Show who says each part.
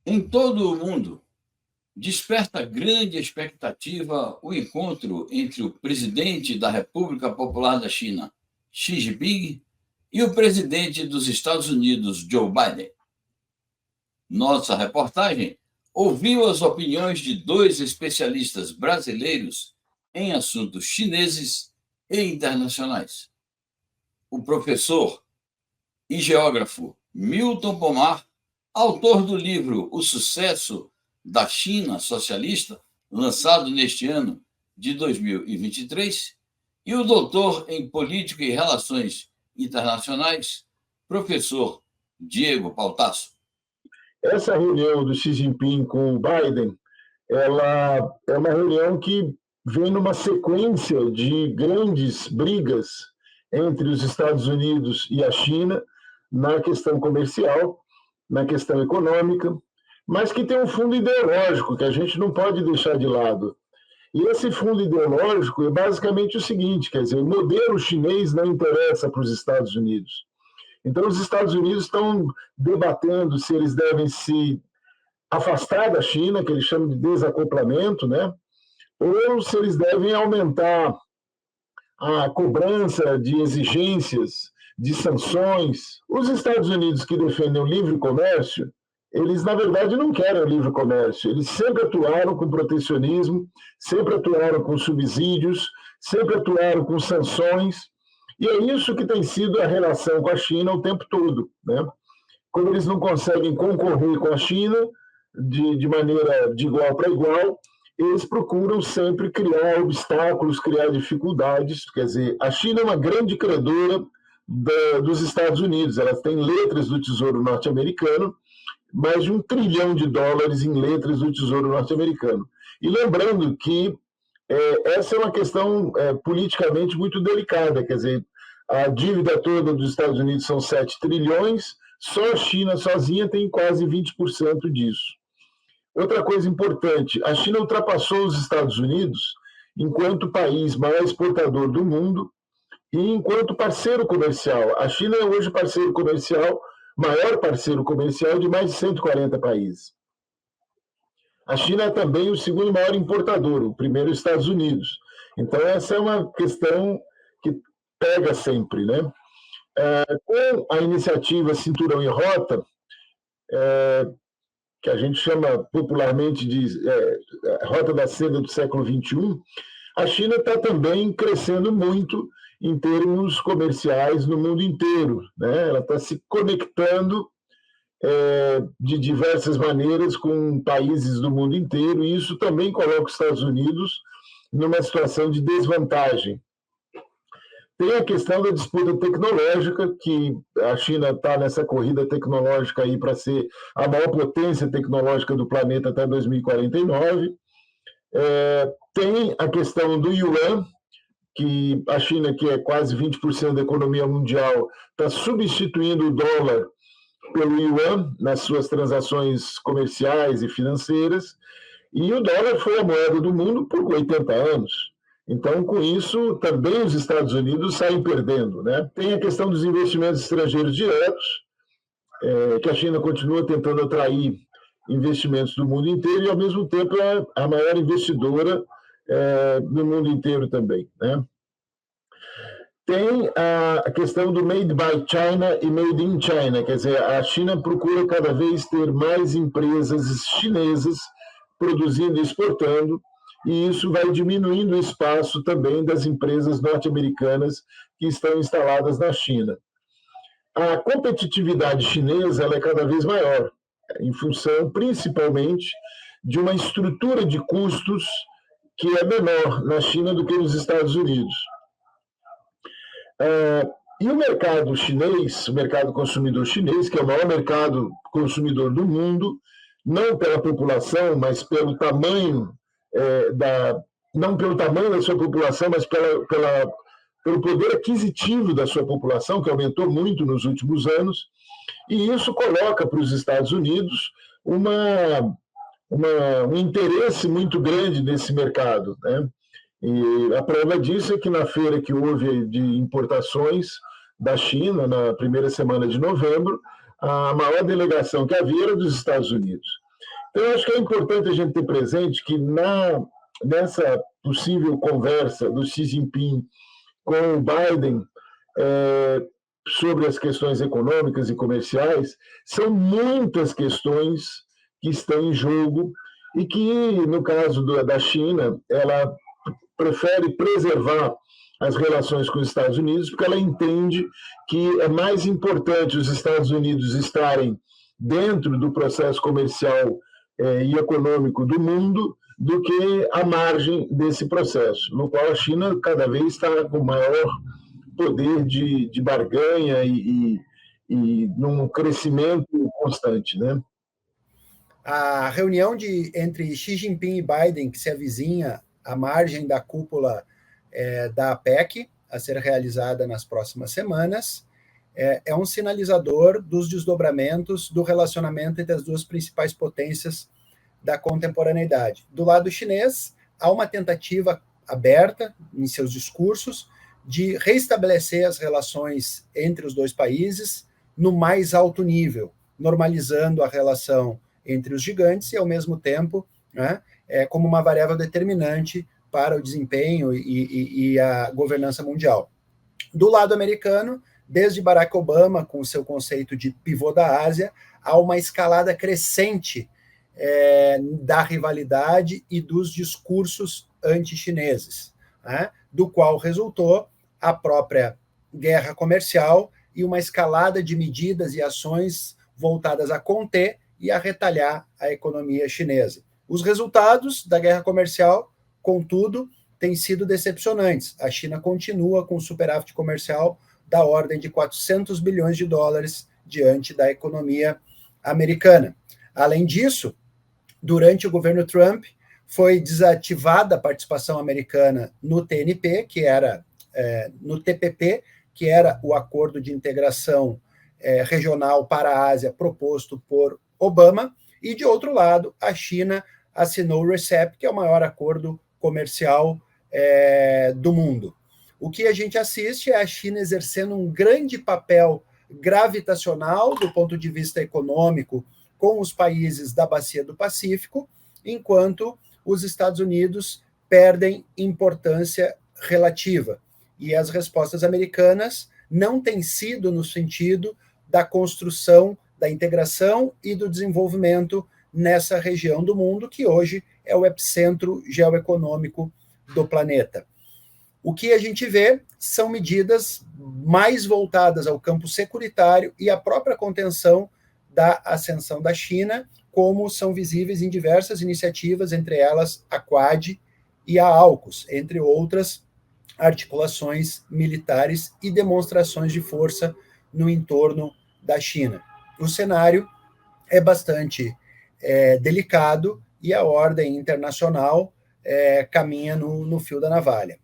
Speaker 1: Em todo o mundo, desperta grande expectativa o encontro entre o presidente da República Popular da China, Xi Jinping, e o presidente dos Estados Unidos, Joe Biden. Nossa reportagem ouviu as opiniões de dois especialistas brasileiros em assuntos chineses e internacionais. O professor e geógrafo Milton Pomar, autor do livro O Sucesso da China Socialista, lançado neste ano de 2023, e o doutor em Política e Relações Internacionais, professor Diego Pautasso.
Speaker 2: Essa reunião do Xi Jinping com o Biden, ela é uma reunião que vem numa sequência de grandes brigas entre os Estados Unidos e a China na questão comercial, na questão econômica, mas que tem um fundo ideológico que a gente não pode deixar de lado. E esse fundo ideológico é basicamente o seguinte, quer dizer, o modelo chinês não interessa para os Estados Unidos. Então, os Estados Unidos estão debatendo se eles devem se afastar da China, que eles chamam de desacoplamento, né? Ou se eles devem aumentar a cobrança de exigências, de sanções. Os Estados Unidos que defendem o livre comércio, eles, na verdade, não querem o livre comércio. Eles sempre atuaram com protecionismo, sempre atuaram com subsídios, sempre atuaram com sanções. E é isso que tem sido a relação com a China o tempo todo, né? Como eles não conseguem concorrer com a China de maneira de igual para igual, eles procuram sempre criar obstáculos, criar dificuldades. Quer dizer, a China é uma grande credora dos Estados Unidos. Ela tem letras do Tesouro norte-americano, mais de $1 trilhão em letras do Tesouro norte-americano. E lembrando que essa é uma questão politicamente muito delicada, quer dizer, a dívida toda dos Estados Unidos são 7 trilhões, só a China sozinha tem quase 20% disso. Outra coisa importante, a China ultrapassou os Estados Unidos enquanto país maior exportador do mundo e enquanto parceiro comercial. A China é hoje maior parceiro comercial de mais de 140 países. A China é também o segundo maior importador, o primeiro é os Estados Unidos. Então, essa é uma questão que pega sempre, né? Com a iniciativa Cinturão e Rota, que a gente chama popularmente de Rota da Seda do século XXI, a China está também crescendo muito em termos comerciais no mundo inteiro, né? Ela está se conectando de diversas maneiras com países do mundo inteiro, e isso também coloca os Estados Unidos numa situação de desvantagem. Tem a questão da disputa tecnológica, que a China está nessa corrida tecnológica aí para ser a maior potência tecnológica do planeta até 2049. Tem a questão do yuan, que a China, que é quase 20% da economia mundial, está substituindo o dólar pelo yuan nas suas transações comerciais e financeiras, e o dólar foi a moeda do mundo por 80 anos. Então, com isso, também os Estados Unidos saem perdendo, né? Tem a questão dos investimentos estrangeiros diretos, que a China continua tentando atrair investimentos do mundo inteiro e, ao mesmo tempo, é a maior investidora no mundo inteiro também, né? Tem a questão do Made by China e Made in China, quer dizer, a China procura cada vez ter mais empresas chinesas produzindo e exportando, e isso vai diminuindo o espaço também das empresas norte-americanas que estão instaladas na China. A competitividade chinesa ela é cada vez maior, em função, principalmente, de uma estrutura de custos que é menor na China do que nos Estados Unidos. E o mercado chinês, o mercado consumidor chinês, que é o maior mercado consumidor do mundo, não pela população, mas pelo tamanho não pelo tamanho da sua população, mas pelo poder aquisitivo da sua população, que aumentou muito nos últimos anos, e isso coloca para os Estados Unidos um interesse muito grande nesse mercado, né? E a prova disso é que na feira que houve de importações da China, na primeira semana de novembro, a maior delegação que havia era dos Estados Unidos. Então, eu acho que é importante a gente ter presente que nessa possível conversa do Xi Jinping com o Biden sobre as questões econômicas e comerciais, são muitas questões que estão em jogo e que, no caso da China, ela prefere preservar as relações com os Estados Unidos, porque ela entende que é mais importante os Estados Unidos estarem dentro do processo comercial e econômico do mundo do que à margem desse processo, no qual a China cada vez está com maior poder de barganha e num crescimento constante, né?
Speaker 3: A reunião entre Xi Jinping e Biden, que se avizinha à margem da cúpula da APEC, a ser realizada nas próximas semanas, é um sinalizador dos desdobramentos do relacionamento entre as duas principais potências da contemporaneidade. Do lado chinês, há uma tentativa aberta em seus discursos de restabelecer as relações entre os dois países no mais alto nível, normalizando a relação entre os gigantes e, ao mesmo tempo, né, como uma variável determinante para o desempenho e a governança mundial. Do lado americano, desde Barack Obama, com o seu conceito de pivô da Ásia, há uma escalada crescente da rivalidade e dos discursos anti-chineses, né, do qual resultou a própria guerra comercial e uma escalada de medidas e ações voltadas a conter e a retalhar a economia chinesa. Os resultados da guerra comercial, contudo, têm sido decepcionantes. A China continua com superávit comercial da ordem de 400 bilhões de dólares diante da economia americana. Além disso, durante o governo Trump, foi desativada a participação americana no TNP, que era no TPP, que era o acordo de integração regional para a Ásia proposto por Obama, e, de outro lado, a China assinou o RCEP, que é o maior acordo comercial do mundo. O que a gente assiste é a China exercendo um grande papel gravitacional do ponto de vista econômico com os países da Bacia do Pacífico, enquanto os Estados Unidos perdem importância relativa. E as respostas americanas não têm sido no sentido da construção, da integração e do desenvolvimento nessa região do mundo, que hoje é o epicentro geoeconômico do planeta. O que a gente vê são medidas mais voltadas ao campo securitário e à própria contenção da ascensão da China, como são visíveis em diversas iniciativas, entre elas a Quad e a AUKUS, entre outras articulações militares e demonstrações de força no entorno da China. O cenário é bastante delicado e a ordem internacional caminha no fio da navalha.